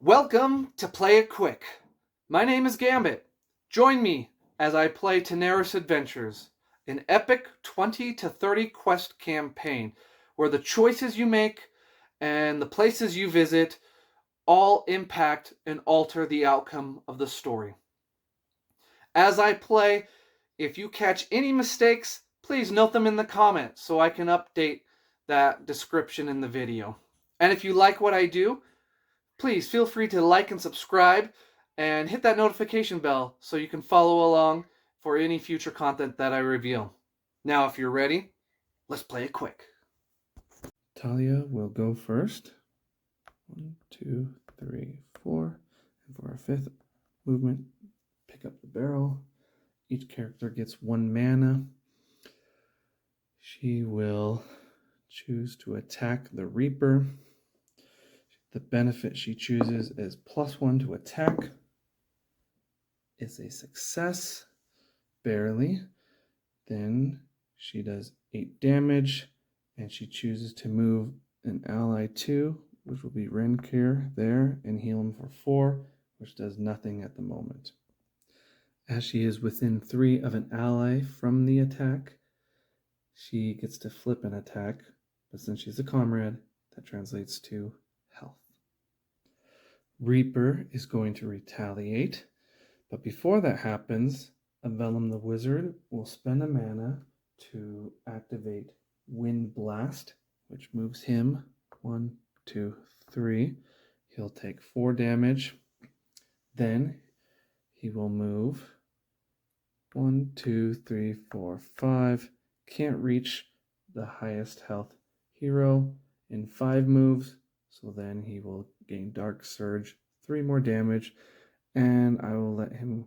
Welcome to Play It Quick. My name is Gambit. Join me as I play Tanares Adventures, an epic 20 to 30 quest campaign where the choices you make and the places you visit all impact and alter the outcome of the story. As I play, if you catch any mistakes, please note them in the comments so I can update that description in the video. And if you like what I do, please feel free to like and subscribe and hit that notification bell so you can follow along for any future content that I reveal. Now, if you're ready, let's play it quick. Talia will go first. 1, 2, 3, 4. And for our fifth movement, pick up the barrel. Each character gets 1 mana. She will choose to attack the Reaper. The benefit she chooses is +1 to attack. It's a success, barely. Then she does 8 damage, and she chooses to move an ally 2, which will be Renkyr there, and heal him for 4, which does nothing at the moment. As she is within 3 of an ally from the attack, she gets to flip an attack, but since she's a comrade, that translates to health. Reaper is going to retaliate, but before that happens, Avellum the Wizard will spend a mana to activate Wind Blast, which moves him 1, 2, 3. He'll take 4 damage. Then he will move 1, 2, 3, 4, 5. Can't reach the highest health hero in 5 moves, so then he will gain Dark Surge, 3 more damage, and I will let him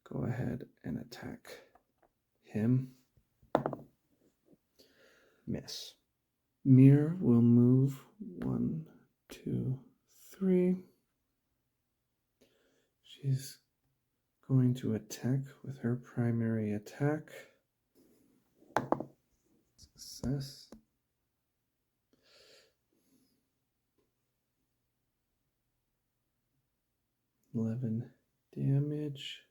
go ahead and attack him. Miss. Mir will move 1, 2, 3. She's going to attack with her primary attack. Success. $11 damage.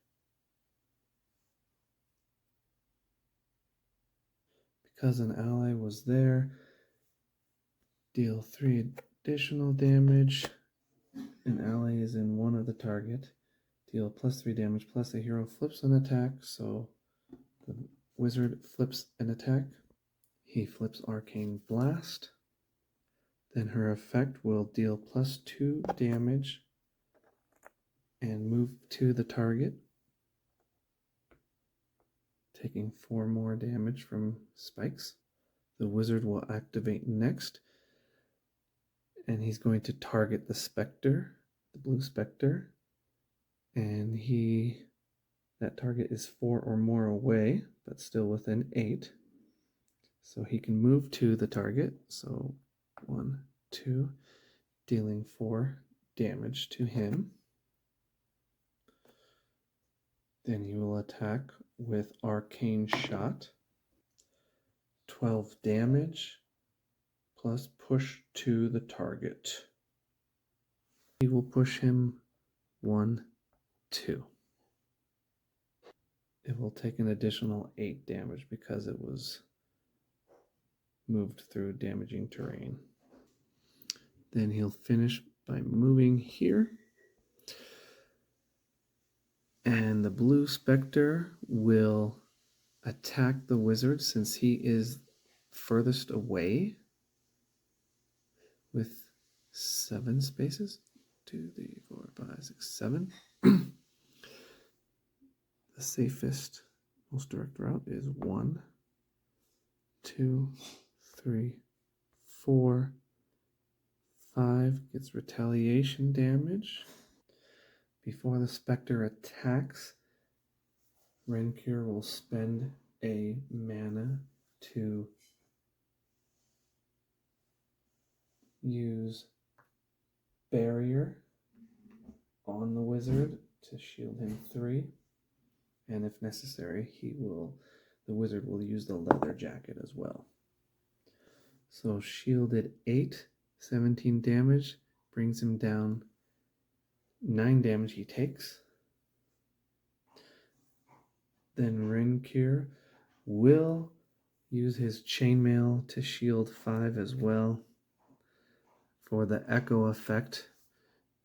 Because an ally was there, deal 3 additional damage. An ally is in one of the target. Deal +3 damage, plus the hero flips an attack, so the wizard flips an attack. He flips Arcane Blast. Then her effect will deal +2 damage and move to the target, taking 4 more damage from spikes. The wizard will activate next, and he's going to target the Spectre, the blue Spectre, and that target is 4 or more away, but still within 8. So he can move to the target, so 1, 2, dealing 4 damage to him. Then he will attack with Arcane Shot, 12 damage, plus push to the target. He will push him 1, 2. It will take an additional 8 damage because it was moved through damaging terrain. Then he'll finish by moving here. And the blue Spectre will attack the wizard since he is furthest away with 7 spaces. 2, 3, 4, 5, 6, 7. The safest, most direct route is 1, 2, 3, 4, 5. Gets retaliation damage. Before the Spectre attacks, Renkyr will spend a mana to use Barrier on the wizard to shield him 3, and if necessary, the wizard will use the leather jacket as well. So shielded 8, 17 damage, brings him down 9 damage he takes. Then Renkyr will use his chainmail to shield 5 as well for the echo effect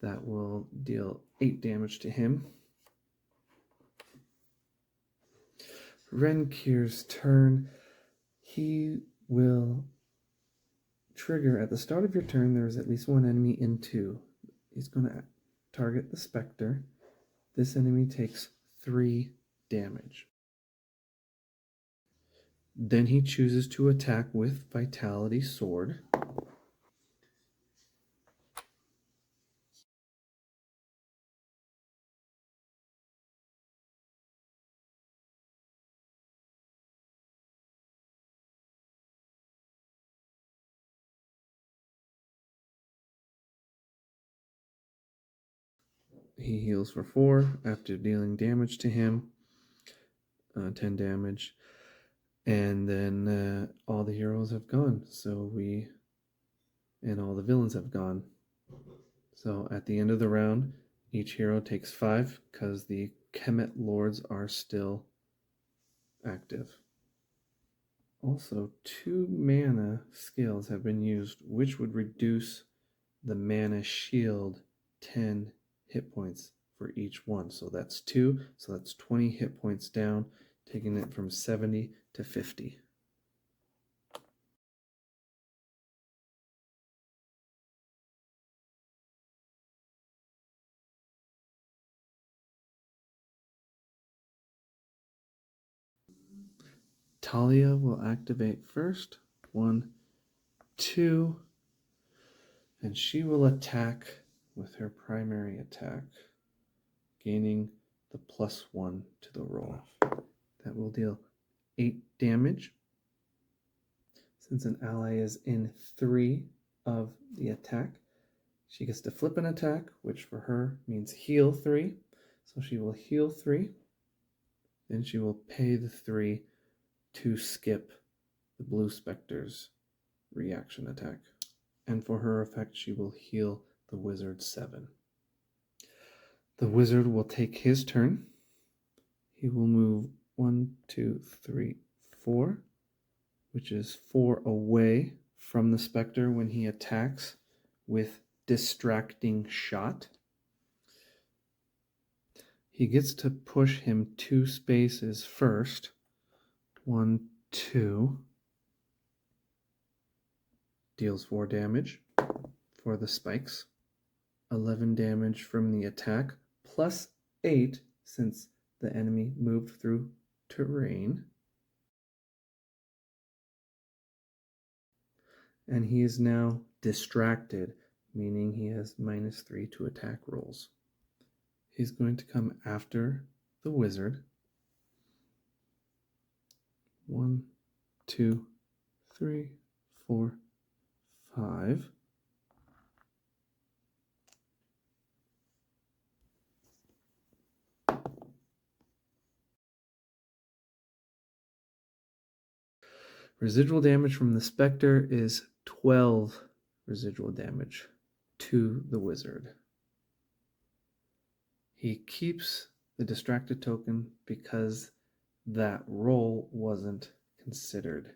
that will deal 8 damage to him. Renkyr's turn. He will trigger at the start of your turn. There is at least one enemy in 2. He's going to target the Spectre. This enemy takes 3 damage. Then he chooses to attack with Vitality Sword. He heals for 4 after dealing damage to him, 10 damage. And then all the heroes have gone, and all the villains have gone. So at the end of the round, each hero takes 5 because the Kmet lords are still active. Also, 2 mana skills have been used, which would reduce the mana shield 10 hit points for each one. So that's 2, so that's 20 hit points down, taking it from 70 to 50. Talia will activate first. 1, 2, and she will attack with her primary attack, gaining the +1 to the roll. That will deal 8 damage. Since an ally is in 3 of the attack, she gets to flip an attack, which for her means heal 3. So she will heal 3. Then she will pay the 3 to skip the Blue Spectre's reaction attack. And for her effect, she will heal the wizard 7. The wizard will take his turn. He will move 1, 2, 3, 4, which is 4 away from the Spectre when he attacks with Distracting Shot. He gets to push him 2 spaces first. 1, 2. Deals 4 damage for the spikes. 11 damage from the attack, plus 8 since the enemy moved through terrain. And he is now distracted, meaning he has -3 to attack rolls. He's going to come after the wizard. 1, 2, 3, 4, 5. Residual damage from the Spectre is 12 residual damage to the wizard. He keeps the distracted token because that roll wasn't considered.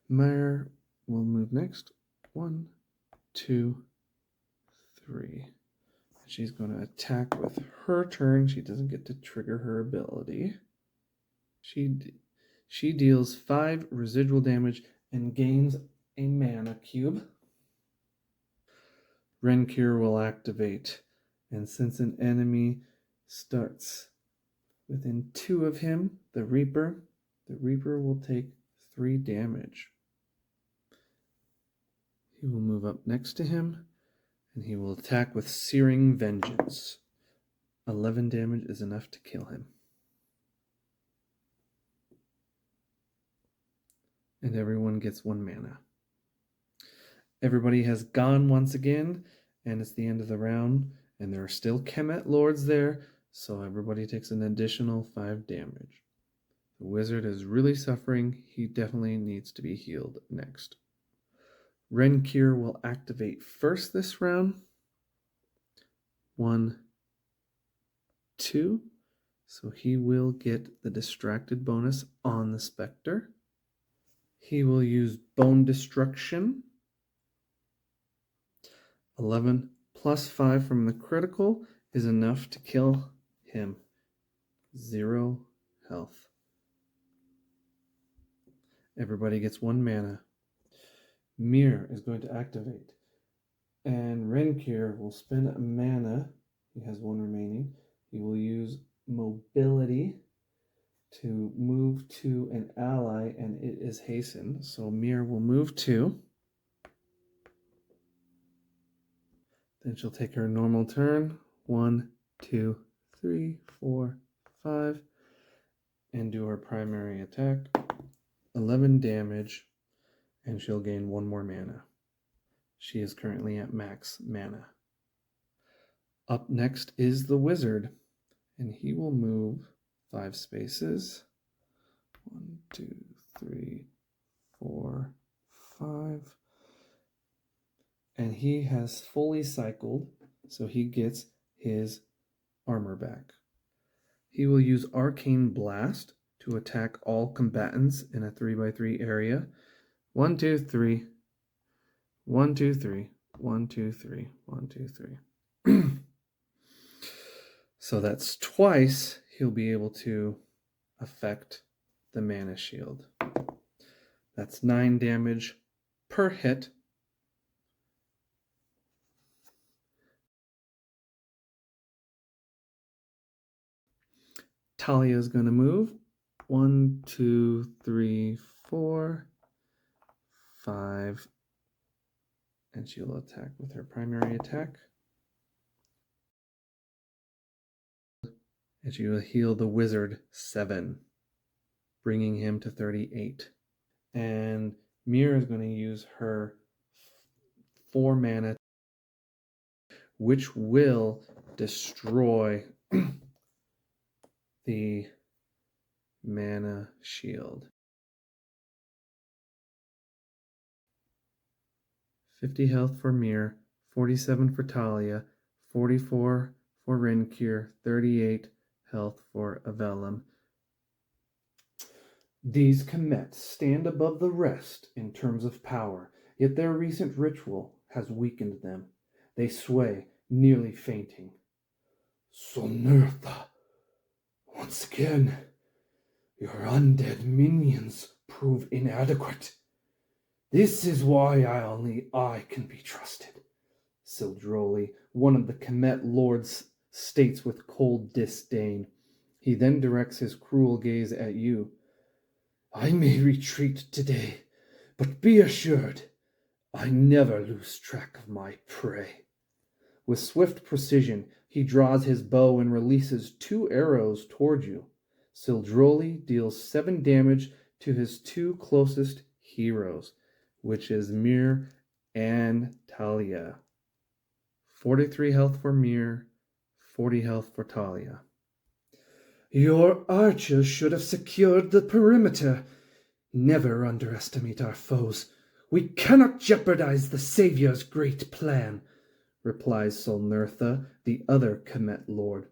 Meyer will move next. 1, 2, 3. She's going to attack with her turn. She doesn't get to trigger her ability. She deals 5 residual damage and gains a mana cube. Renkyr will activate, and since an enemy starts within 2 of him, the Reaper will take 3 damage. He will move up next to him, and he will attack with Searing Vengeance. 11 damage is enough to kill him. And everyone gets 1 mana. Everybody has gone once again, and it's the end of the round, and there are still Kmet lords there, so everybody takes an additional 5 damage. The wizard is really suffering. He definitely needs to be healed next. Renkyr will activate first this round. 1, 2. So he will get the distracted bonus on the Spectre. He will use Bone Destruction. 11 plus 5 from the critical is enough to kill him. 0 health. Everybody gets 1 mana. Mir is going to activate. And Renkyr will spend a mana. He has 1 remaining. He will use mobility to move to an ally, and it is hastened. So Mir will move 2. Then she'll take her normal turn. 1, 2, 3, 4, 5. And do her primary attack. 11 damage. And she'll gain 1 more mana. She is currently at max mana. Up next is the wizard. And he will move 5 spaces. 1, 2, 3, 4, 5. And he has fully cycled, so he gets his armor back. He will use Arcane Blast to attack all combatants in a 3x3 area. 1, 2, 3. 1, 2, 3. 1, 2, 3. 1, 2, 3. So that's twice he'll be able to affect the mana shield. That's 9 damage per hit. Talia is going to move. 1, 2, 3, 4, 5. And she'll attack with her primary attack. And she will heal the wizard 7, bringing him to 38. And Mir is going to use her 4 mana, which will destroy the mana shield. 50 health for Mir, 47 for Talia, 44 for Renkyr, 38 health for Avellum. These Kmet stand above the rest in terms of power, yet their recent ritual has weakened them. They sway, nearly fainting. Solnirtha, once again, your undead minions prove inadequate. This is why only I can be trusted. Sildroli, one of the Kmet lords, states with cold disdain. He then directs his cruel gaze at you. I may retreat today, but be assured, I never lose track of my prey. With swift precision, he draws his bow and releases 2 arrows toward you. Sildroli deals 7 damage to his 2 closest heroes, which is Mir and Talia. 43 health for Mir, 40 health for Talia. Your archers should have secured the perimeter. Never underestimate our foes. We cannot jeopardize the Savior's great plan, replies Solnirtha, the other Kmet lord.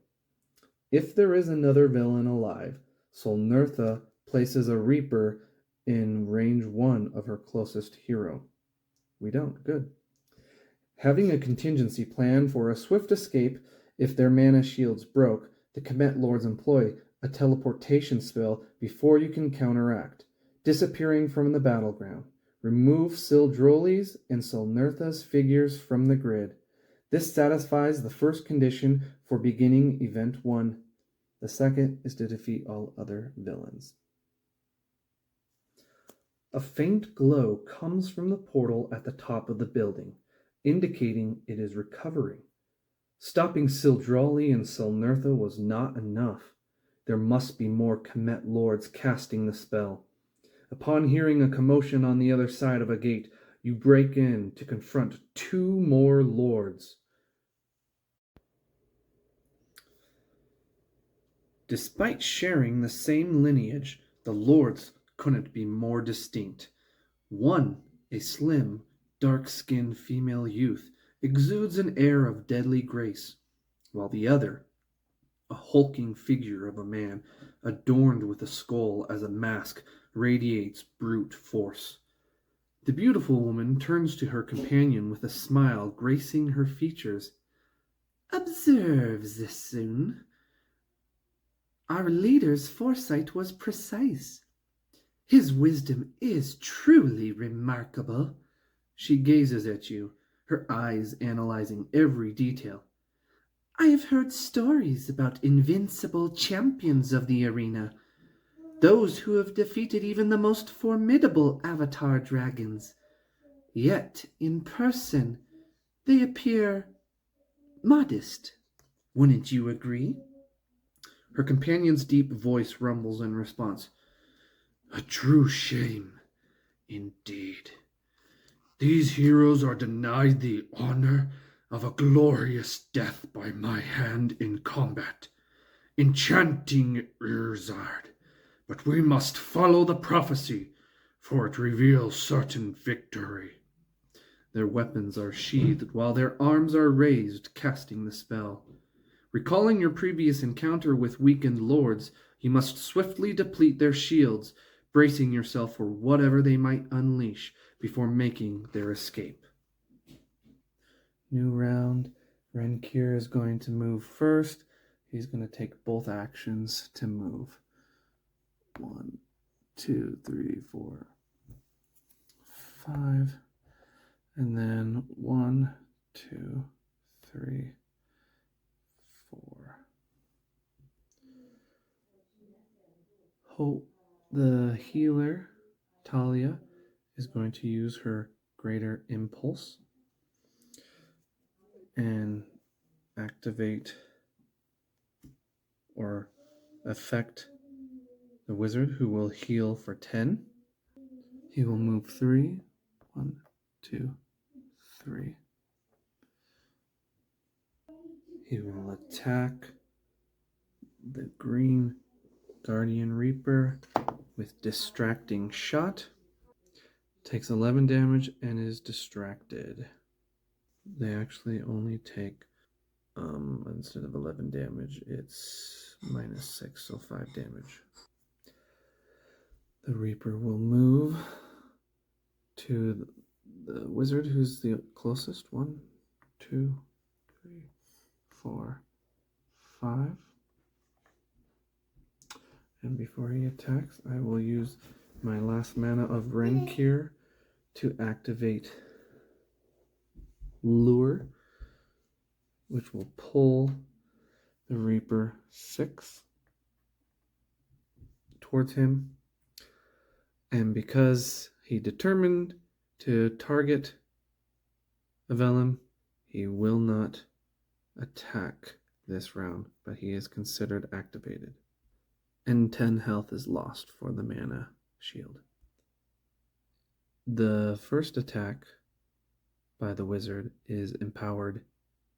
If there is another villain alive, Solnirtha places a Reaper in range 1 of her closest hero. We don't. Good. Having a contingency plan for a swift escape if their mana shields broke, the Kmet lords employ a teleportation spell before you can counteract, disappearing from the battleground. Remove Sildroli's and Solnirtha's figures from the grid. This satisfies the first condition for beginning Event 1. The second is to defeat all other villains. A faint glow comes from the portal at the top of the building, indicating it is recovering. Stopping Sildroli and Solnirtha was not enough. There must be more Kmet lords casting the spell. Upon hearing a commotion on the other side of a gate, you break in to confront 2 more lords. Despite sharing the same lineage, the lords couldn't be more distinct. One, a slim, dark-skinned female youth, exudes an air of deadly grace. while the other, a hulking figure of a man, adorned with a skull as a mask, radiates brute force. The beautiful woman turns to her companion with a smile gracing her features. "Observe, Zissoon. Our leader's foresight was precise. His wisdom is truly remarkable." She gazes at you, her eyes analyzing every detail. "I have heard stories about invincible champions of the arena, those who have defeated even the most formidable avatar dragons. Yet, in person, they appear modest. Wouldn't you agree?" Her companion's deep voice rumbles in response. "A true shame, indeed. These heroes are denied the honor of a glorious death by my hand in combat. Enchanting Irzard, but we must follow the prophecy, for it reveals certain victory." Their weapons are sheathed, while their arms are raised, casting the spell. Recalling your previous encounter with weakened lords, you must swiftly deplete their shields, bracing yourself for whatever they might unleash before making their escape. New round. Renkyr is going to move first. He's going to take both actions to move. 1, 2, 3, 4, 5. And then 1, 2, 3, 4. Hope the healer, Talia, is going to use her greater impulse and activate or affect the wizard, who will heal for 10. He will move 3. 1, 2, 3. He will attack the green Guardian Reaper with Distracting Shot. Takes 11 damage and is distracted. They actually only take, instead of 11 damage, it's -6, so 5 damage. The Reaper will move to the wizard, who's the closest. 1, 2, 3, 4, 5. And before he attacks, I will use my last mana of Renkyr to activate Lure, which will pull the Reaper 6 towards him. And because he determined to target Avellum, he will not attack this round, but he is considered activated. And 10 health is lost for the mana shield. The first attack by the wizard is empowered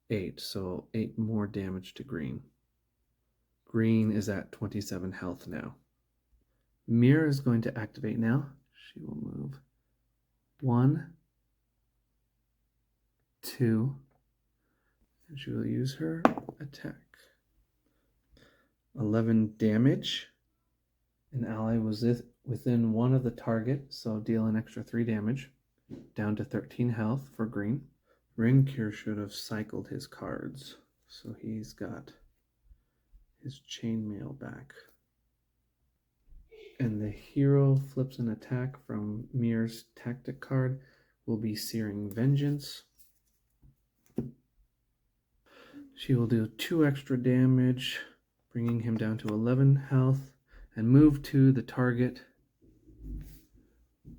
8, so 8 more damage to green. Green is at 27 health now. Mir is going to activate now. She will move 1, 2, and she will use her attack. 11 damage. An ally was within 1 of the target, so deal an extra 3 damage. Down to 13 health for green. Renkyr should have cycled his cards, so he's got his chainmail back. And the hero flips an attack from Mir's tactic card, will be Searing Vengeance. She will do 2 extra damage, bringing him down to 11 health, and move to the target.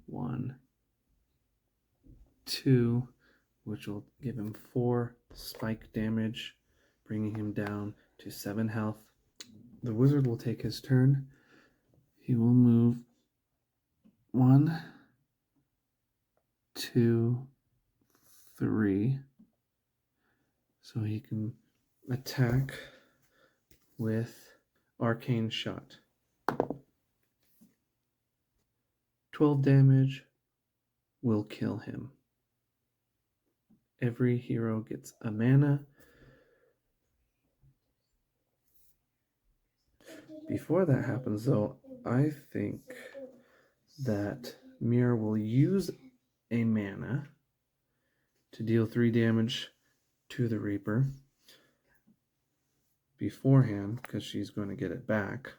1, 2, which will give him 4 spike damage, bringing him down to 7 health. The wizard will take his turn. He will move 1, 2, 3, so he can attack with Arcane Shot. 12 damage will kill him. Every hero gets a mana. Before that happens, though, I think that Mir will use a mana to deal 3 damage to the Reaper beforehand, because she's going to get it back.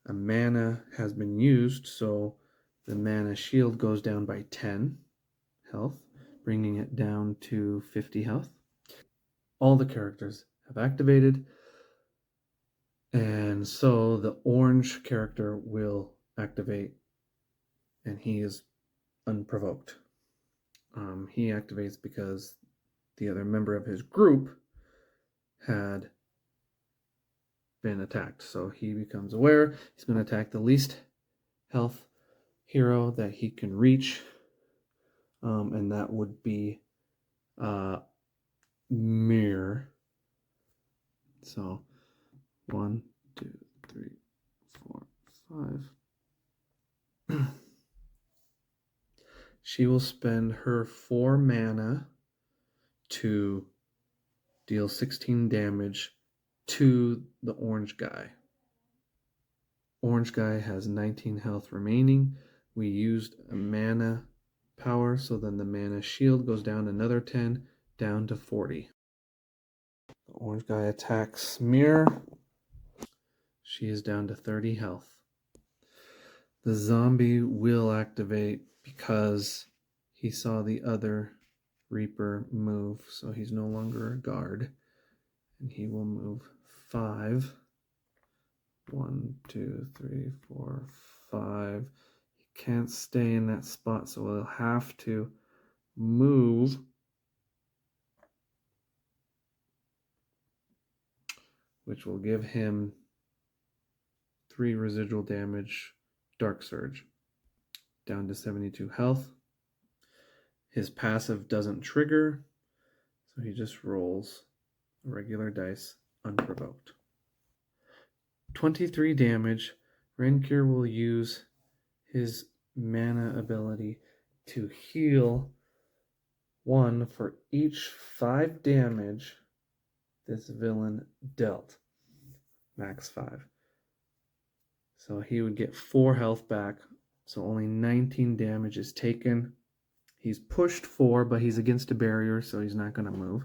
A mana has been used, so the mana shield goes down by 10 health, bringing it down to 50 health. All the characters have activated, and so the orange character will activate, and he is unprovoked. He activates because the other member of his group had been attacked. So he becomes aware. He's going to attack the least health hero that he can reach. And that would be Mir. So 1, 2, 3, 4, 5. She will spend her 4 mana to deal 16 damage to the orange guy. Orange guy has 19 health remaining. We used a mana power, so then the mana shield goes down another 10, down to 40. The orange guy attacks Mir. She is down to 30 health. The zombie will activate because he saw the other Reaper move, so he's no longer a guard. And he will move 5. 1, 2, 3, 4, 5. He can't stay in that spot, so he'll have to move. Which will give him 3 residual damage, Dark Surge, down to 72 health. His passive doesn't trigger, so he just rolls regular dice unprovoked. 23 damage. Renkyr will use his mana ability to heal 1 for each 5 damage this villain dealt. Max 5. So he would get 4 health back, so only 19 damage is taken. He's pushed 4, but he's against a barrier, so he's not going to move.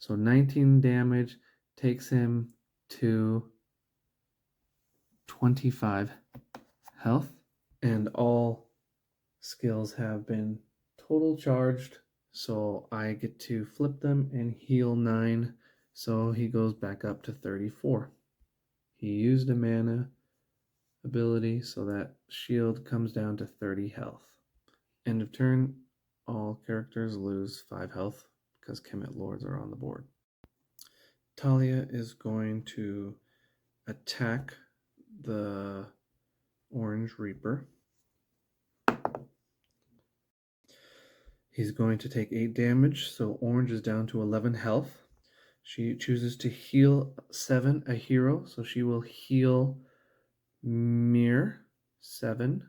So 19 damage takes him to 25 health. And all skills have been total charged, so I get to flip them and heal 9, so he goes back up to 34. He used a mana ability, so that shield comes down to 30 health. End of turn. All characters lose 5 health because Kmet Lords are on the board. Talia is going to attack the Orange Reaper. He's going to take 8 damage, so Orange is down to 11 health. She chooses to heal 7, a hero, so she will heal Mir 7,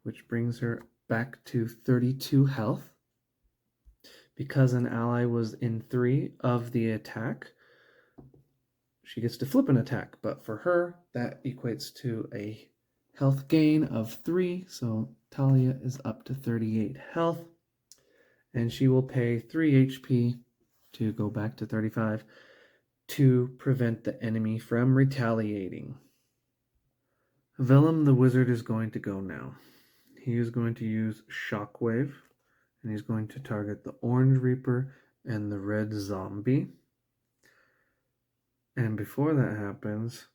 which brings her back to 32 health. Because an ally was in 3 of the attack, she gets to flip an attack, but for her, that equates to a health gain of 3, so Talia is up to 38 health, and she will pay 3 HP to go back to 35 to prevent the enemy from retaliating. Vellum the Wizard is going to go now. He is going to use Shockwave, and he's going to target the Orange Reaper and the Red Zombie. And before that happens,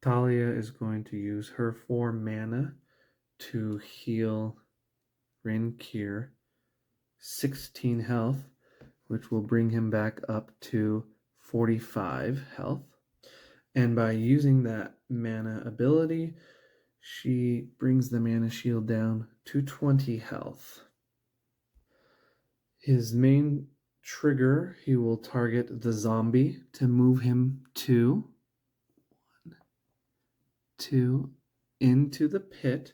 Talia is going to use her 4 mana to heal Renkyr 16 health, which will bring him back up to 45 health. And by using that mana ability, she brings the mana shield down to 20 health. His main trigger, he will target the zombie to move him to 1, 2 into the pit,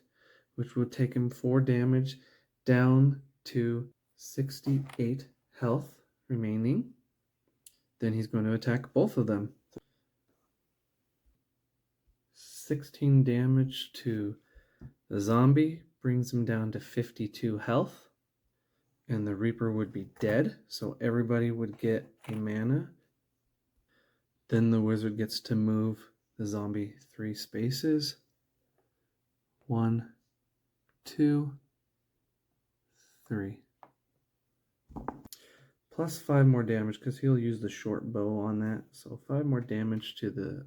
which will take him 4 damage down to 68 health remaining. Then he's going to attack both of them. 16 damage to the zombie, brings him down to 52 health. And the Reaper would be dead, so everybody would get a mana. Then the wizard gets to move the zombie 3 spaces. 1, 2, 3. Plus 5 more damage because he'll use the short bow on that. So 5 more damage to the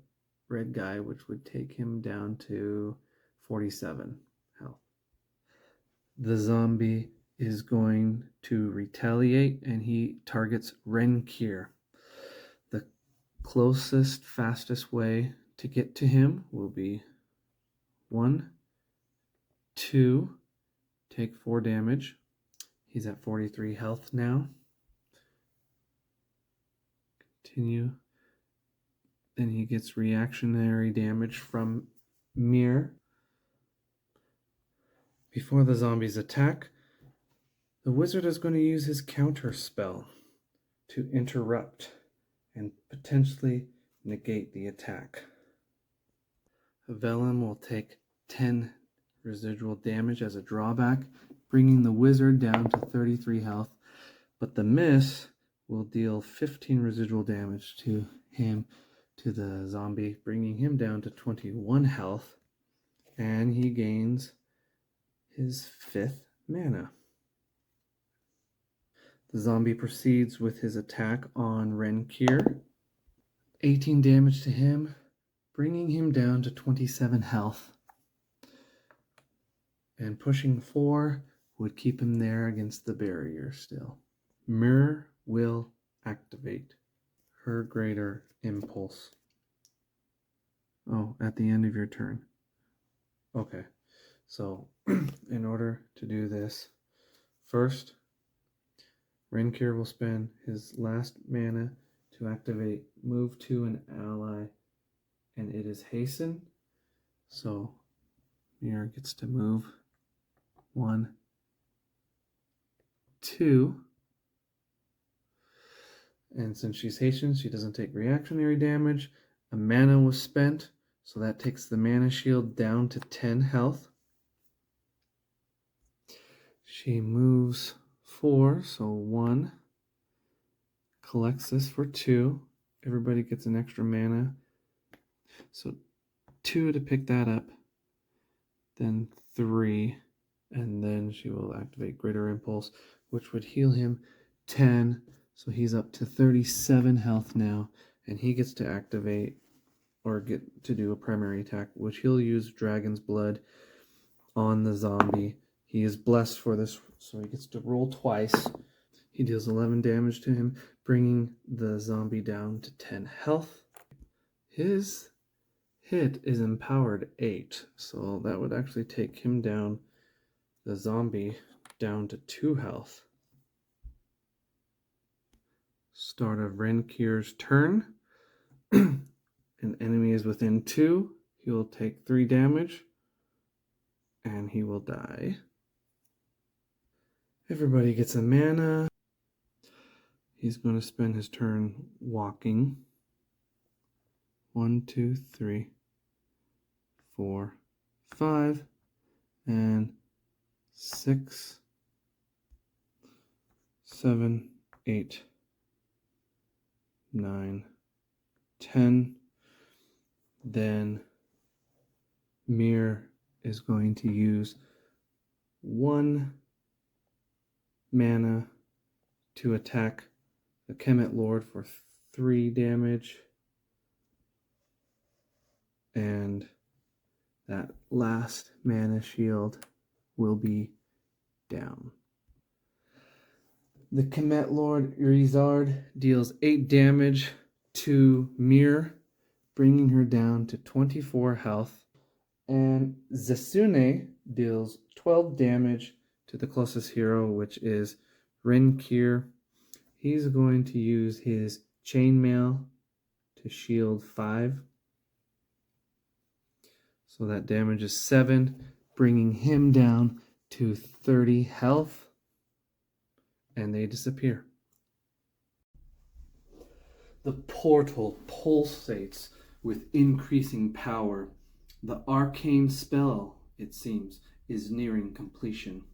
red guy, which would take him down to 47 health. The zombie is going to retaliate, and he targets Renkyr. The closest, fastest way to get to him will be 1, 2, take 4 damage. He's at 43 health now. Continue. Then he gets reactionary damage from Mir. Before the zombies attack, the wizard is going to use his counter spell to interrupt and potentially negate the attack. Vellum will take 10 residual damage as a drawback, bringing the wizard down to 33 health, but the miss will deal 15 residual damage to the zombie, bringing him down to 21 health, and he gains his 5th mana. The zombie proceeds with his attack on Renkyr. 18 damage to him, bringing him down to 27 health. And pushing 4 would keep him there against the barrier still. Mir will activate her greater impulse. Oh, at the end of your turn. Okay, so in order to do this, first, Renkyr will spend his last mana to activate move to an ally, and it is hasten. So Mir gets to move 1, 2, and since she's hastened, she doesn't take reactionary damage. A mana was spent, so that takes the mana shield down to 10 health. She moves 4, so 1, collects this for 2. Everybody gets an extra mana. So 2 to pick that up, then 3, and then she will activate Greater Impulse, which would heal him 10, so he's up to 37 health now, and he gets to activate or get to do a primary attack, which he'll use Dragon's Blood on the zombie. He is blessed for this, so he gets to roll twice. He deals 11 damage to him, bringing the zombie down to 10 health. His hit is empowered 8, so that would actually take him down, the zombie, down to 2 health. Start of Renkyr's turn. An enemy is within 2. He will take 3 damage, and he will die. Everybody gets a mana. He's going to spend his turn walking. 1, 2, 3, 4, 5, and 6, 7, 8, 9, 10. Then Mir is going to use 1 mana to attack the Kmet Lord for 3 damage. And that last mana shield will be down. The Kmet Lord Rizard deals 8 damage to Mir, bringing her down to 24 health. And Zasune deals 12 damage to the closest hero, which is Renkyr. He's going to use his chainmail to shield 5. So that damage is 7, bringing him down to 30 health. And they disappear. The portal pulsates with increasing power. The arcane spell, it seems, is nearing completion.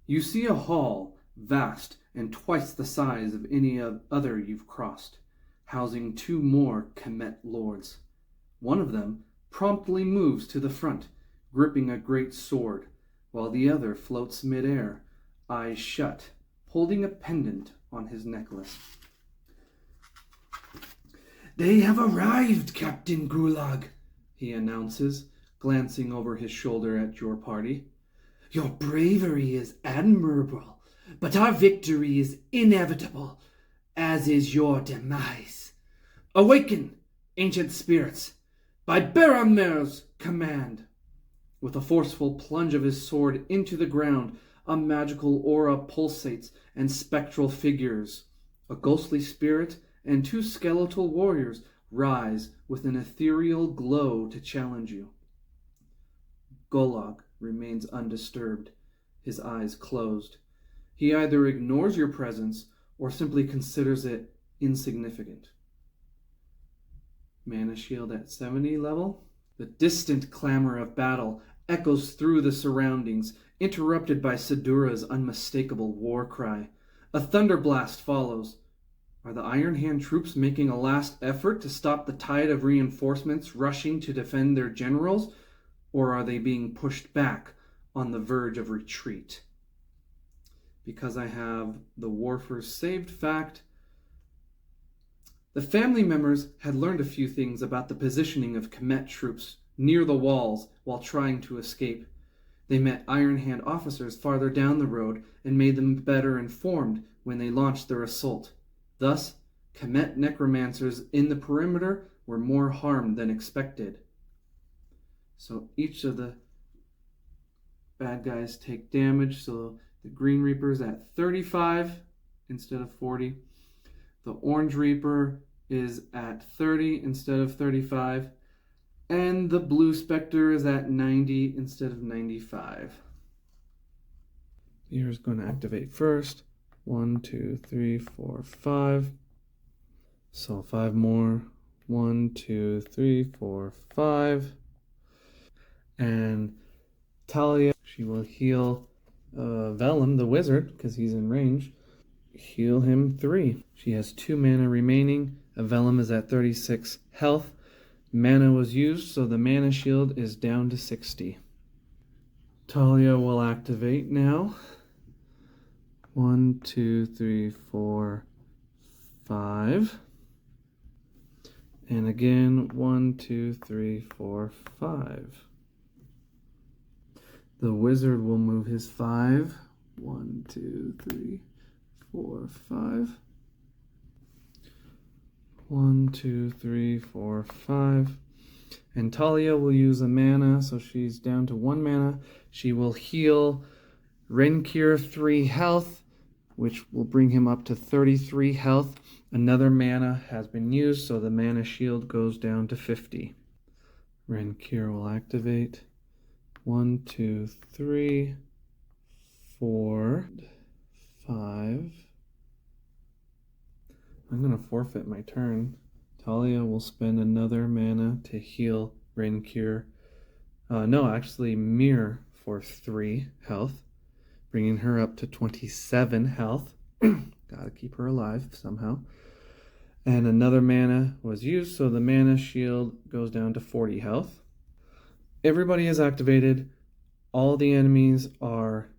You see a hall, vast and twice the size of any other you've crossed, housing 2 more Kmet lords. One of them promptly moves to the front, gripping a great sword, while the other floats midair, eyes shut, holding a pendant on his necklace. "They have arrived, Captain Gulag," he announces, glancing over his shoulder at your party. "Your bravery is admirable, but our victory is inevitable, as is your demise. Awaken, ancient spirits, by Baramir's command." With a forceful plunge of his sword into the ground, a magical aura pulsates and spectral figures, a ghostly spirit and 2 skeletal warriors, rise with an ethereal glow to challenge you. Gulag remains undisturbed, his eyes closed. He either ignores your presence or simply considers it insignificant. Mana shield at 70 level. The distant clamor of battle echoes through the surroundings, interrupted by Sidura's unmistakable war cry. A thunder blast follows. Are the Iron Hand troops making a last effort to stop the tide of reinforcements rushing to defend their generals, or are they being pushed back on the verge of retreat? Because I have the Warfers saved fact, the family members had learned a few things about the positioning of Kmet troops near the walls while trying to escape. They met Iron Hand officers farther down the road and made them better informed when they launched their assault. Thus, Kmet necromancers in the perimeter were more harmed than expected. So each of the bad guys take damage. So the Green Reaper's at 35 instead of 40. The Orange Reaper is at 30 instead of 35. And the Blue Spectre is at 90 instead of 95. Here's going to activate first. 1, 2, 3, 4, 5. So 5 more. 1, 2, 3, 4, 5. And Talia, she will heal Vellum, the wizard, because he's in range. Heal him 3. She has 2 mana remaining. Vellum is at 36 health. Mana was used, so the mana shield is down to 60. Talia will activate now. 1, 2, 3, 4, 5. And again, 1, 2, 3, 4, 5. The wizard will move his 5. 1, 2, 3, 4, 5. 1, 2, 3, 4, 5. And Talia will use a mana, so she's down to 1 mana. She will heal Renkyr 3 health, which will bring him up to 33 health. Another mana has been used, so the mana shield goes down to 50. Renkyr will activate. 1, 2, 3, 4, 5. I'm going to forfeit my turn. Talia will spend another mana to heal Renkyr. Mir for 3 health, bringing her up to 27 health. Gotta keep her alive somehow. And another mana was used, so the mana shield goes down to 40 health. Everybody is activated. All the enemies are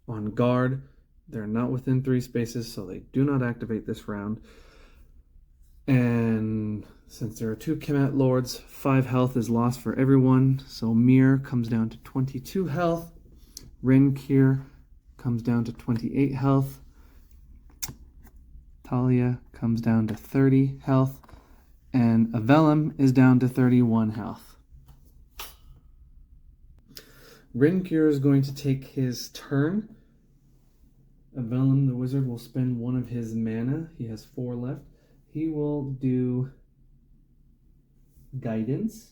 on guard. They're not within 3 spaces, so they do not activate this round. And since there are 2 Kmet Lords, 5 health is lost for everyone. So Mir comes down to 22 health. Renkyr comes down to 28 health. Talia comes down to 30 health. And Vellum is down to 31 health. Renkyr is going to take his turn. Vellum, the wizard, will spend 1 of his mana. He has 4 left. He will do Guidance,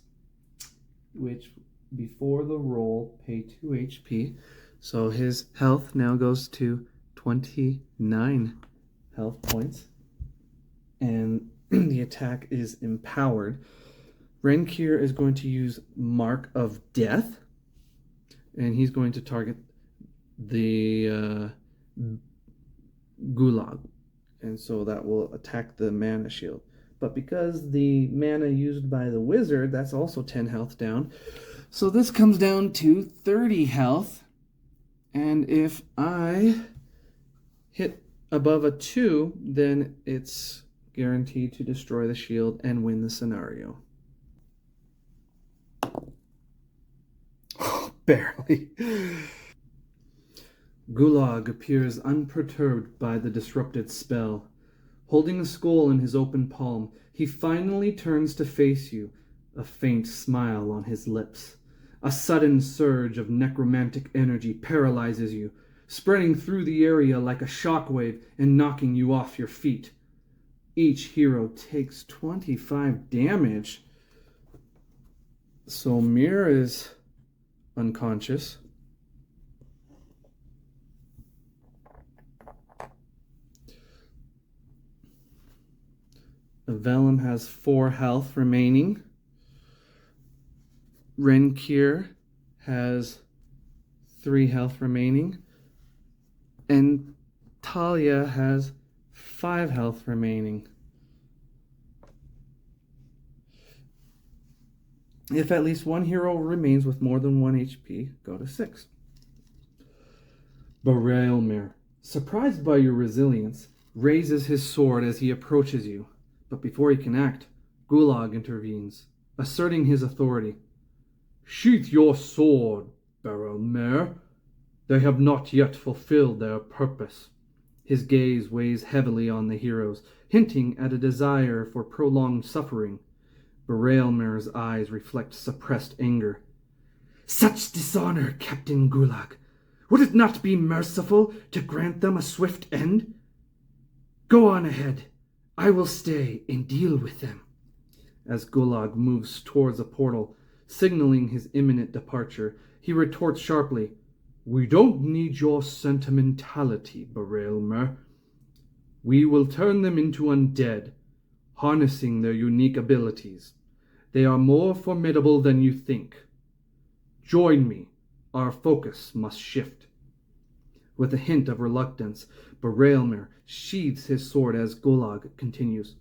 which before the roll pay 2 HP. So his health now goes to 29 health points. And The attack is empowered. Renkyr is going to use Mark of Death, and he's going to target the Gulag. And so that will attack the mana shield. But because the mana used by the wizard, that's also 10 health down. So this comes down to 30 health. And if I hit above a 2, then it's guaranteed to destroy the shield and win the scenario. Oh, barely. Gulag appears unperturbed by the disrupted spell. Holding a skull in his open palm, he finally turns to face you, a faint smile on his lips. A sudden surge of necromantic energy paralyzes you, spreading through the area like a shockwave and knocking you off your feet. Each hero takes 25 damage. So Mir is unconscious. Vellum has 4 health remaining. Renkyr has 3 health remaining. And Talia has 5 health remaining. If at least one hero remains with more than 1 HP, go to 6. Barailmir, surprised by your resilience, raises his sword as he approaches you. But before he can act, Gulag intervenes, asserting his authority. Sheath your sword, Barailmir. They have not yet fulfilled their purpose. His gaze weighs heavily on the heroes, hinting at a desire for prolonged suffering. Barailmir's eyes reflect suppressed anger. Such dishonor, Captain Gulag! Would it not be merciful to grant them a swift end? Go on ahead. I will stay and deal with them. As Gulag moves towards a portal, signaling his imminent departure, he retorts sharply, We don't need your sentimentality, Barailmir. We will turn them into undead, harnessing their unique abilities. They are more formidable than you think. Join me. Our focus must shift. With a hint of reluctance, Barailmir sheathes his sword as Gulag continues.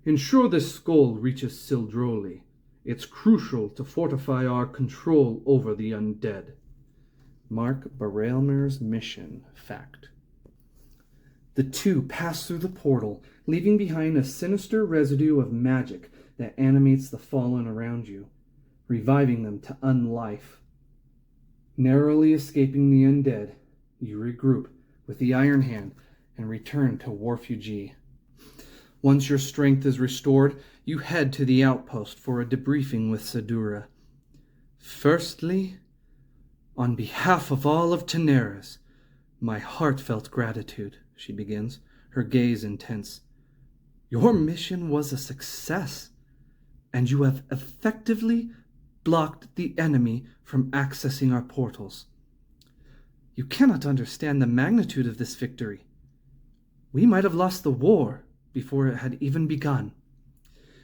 Ensure this skull reaches Sildroli. It's crucial to fortify our control over the undead. Mark Barailmir's mission fact. The two pass through the portal, leaving behind a sinister residue of magic that animates the fallen around you, reviving them to unlife. Narrowly escaping the undead, you regroup with the Iron Hand and return to Warfugee. Once your strength is restored, you head to the outpost for a debriefing with Sadura. Firstly, on behalf of all of Tanares, my heartfelt gratitude, she begins, her gaze intense. Your mission was a success, and you have effectively blocked the enemy from accessing our portals. You cannot understand the magnitude of this victory. We might have lost the war before it had even begun.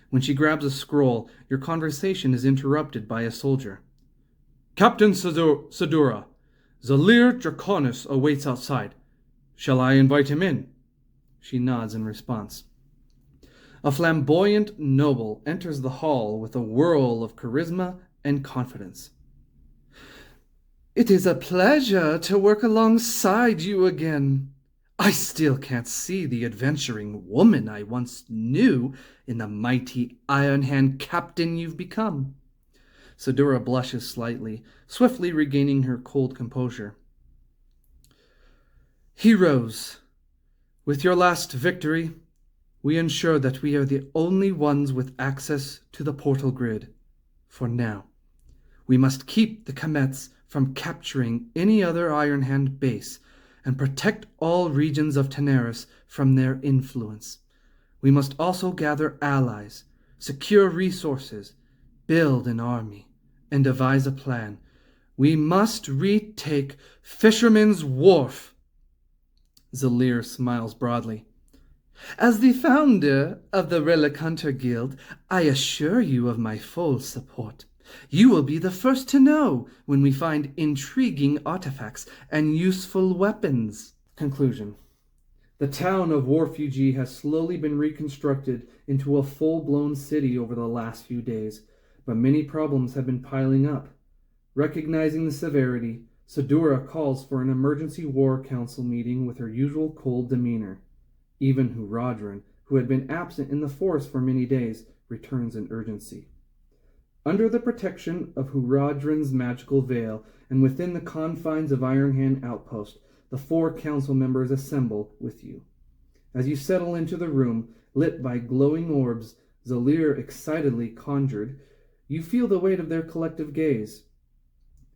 When she grabs a scroll, your conversation is interrupted by a soldier. Captain Sadura, Zalir Draconis awaits outside. Shall I invite him in? She nods in response. A flamboyant noble enters the hall with a whirl of charisma and confidence. It is a pleasure to work alongside you again. I still can't see the adventuring woman I once knew in the mighty Iron Hand captain you've become. Sadura blushes slightly, swiftly regaining her cold composure. Heroes, with your last victory, we ensure that we are the only ones with access to the portal grid. For now, we must keep the Kmets from capturing any other Iron Hand base and protect all regions of Tanares from their influence. We must also gather allies, secure resources, build an army, and devise a plan. We must retake Fisherman's Wharf. Zalir smiles broadly. As the founder of the Relic Hunter Guild, I assure you of my full support. You will be the first to know when we find intriguing artifacts and useful weapons. Conclusion. The town of Warfugee has slowly been reconstructed into a full-blown city over the last few days, but many problems have been piling up. Recognizing the severity, Sadura calls for an emergency war council meeting with her usual cold demeanor. Even Huradran, who had been absent in the forest for many days, returns in urgency. Under the protection of Huradran's magical veil, and within the confines of Ironhand Outpost, the 4 council members assemble with you. As you settle into the room, lit by glowing orbs Zalir excitedly conjured, you feel the weight of their collective gaze.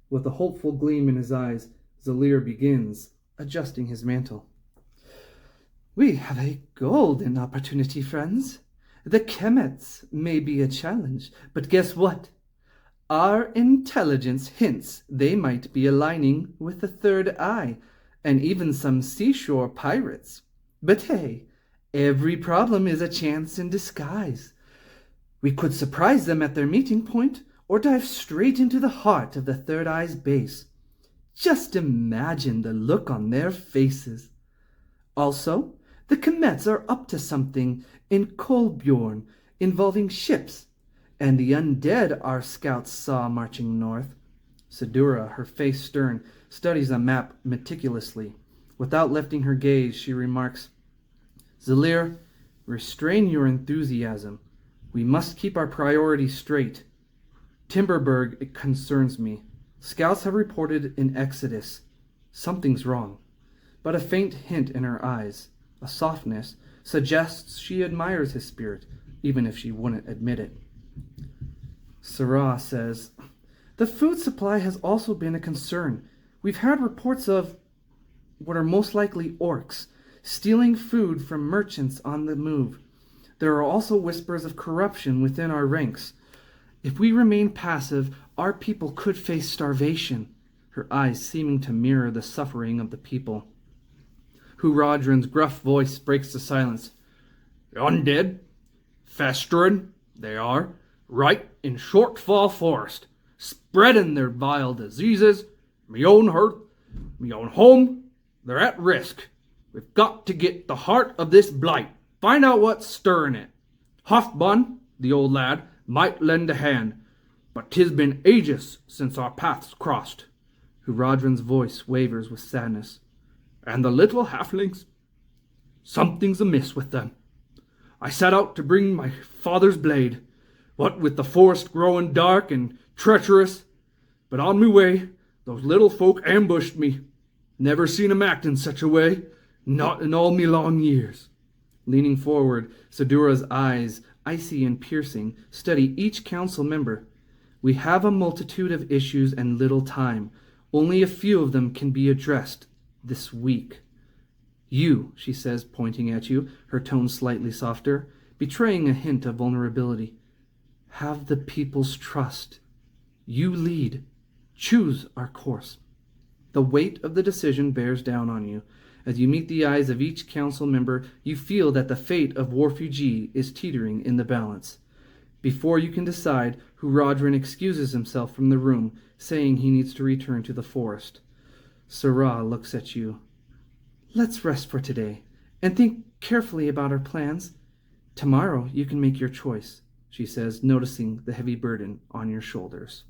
With a hopeful gleam in his eyes, Zalir begins, adjusting his mantle. We have a golden opportunity, friends. The Kmets may be a challenge, but guess what? Our intelligence hints they might be aligning with the Third Eye, and even some seashore pirates. But hey, every problem is a chance in disguise. We could surprise them at their meeting point, or dive straight into the heart of the Third Eye's base. Just imagine the look on their faces. Also, the Kmets are up to something in Kolbjorn involving ships, and the undead our scouts saw marching north. Sadura, her face stern, studies the map meticulously. Without lifting her gaze, she remarks, Zalir, restrain your enthusiasm. We must keep our priorities straight. Timberberg, it concerns me. Scouts have reported an exodus. Something's wrong. But a faint hint in her eyes, a softness, suggests she admires his spirit, even if she wouldn't admit it. Sarah says, the food supply has also been a concern. We've had reports of what are most likely orcs stealing food from merchants on the move. There are also whispers of corruption within our ranks. If we remain passive, our people could face starvation, her eyes seeming to mirror the suffering of the people. Huradran's gruff voice breaks the silence. Undead? Festering, they are, right in Shortfall Forest, spreading their vile diseases. Me own hearth, me own home, they're at risk. We've got to get the heart of this blight, find out what's stirring it. Hofbun, the old lad, might lend a hand, but 'tis been ages since our paths crossed. Huradran's voice wavers with sadness. And the little halflings? Something's amiss with them. I set out to bring my father's blade, what with the forest growing dark and treacherous, but on me way, those little folk ambushed me. Never seen 'em act in such a way, not in all me long years. Leaning forward, Sadura's eyes, icy and piercing, study each council member. We have a multitude of issues and little time. Only a few of them can be addressed this week. You, she says, pointing at you, her tone slightly softer, betraying a hint of vulnerability. Have the people's trust. You lead. Choose our course. The weight of the decision bears down on you. As you meet the eyes of each council member, you feel that the fate of Warfugee is teetering in the balance. Before you can decide, Huradran excuses himself from the room, saying he needs to return to the forest. Sarah looks at you. Let's rest for today, and think carefully about our plans. Tomorrow you can make your choice, she says, noticing the heavy burden on your shoulders.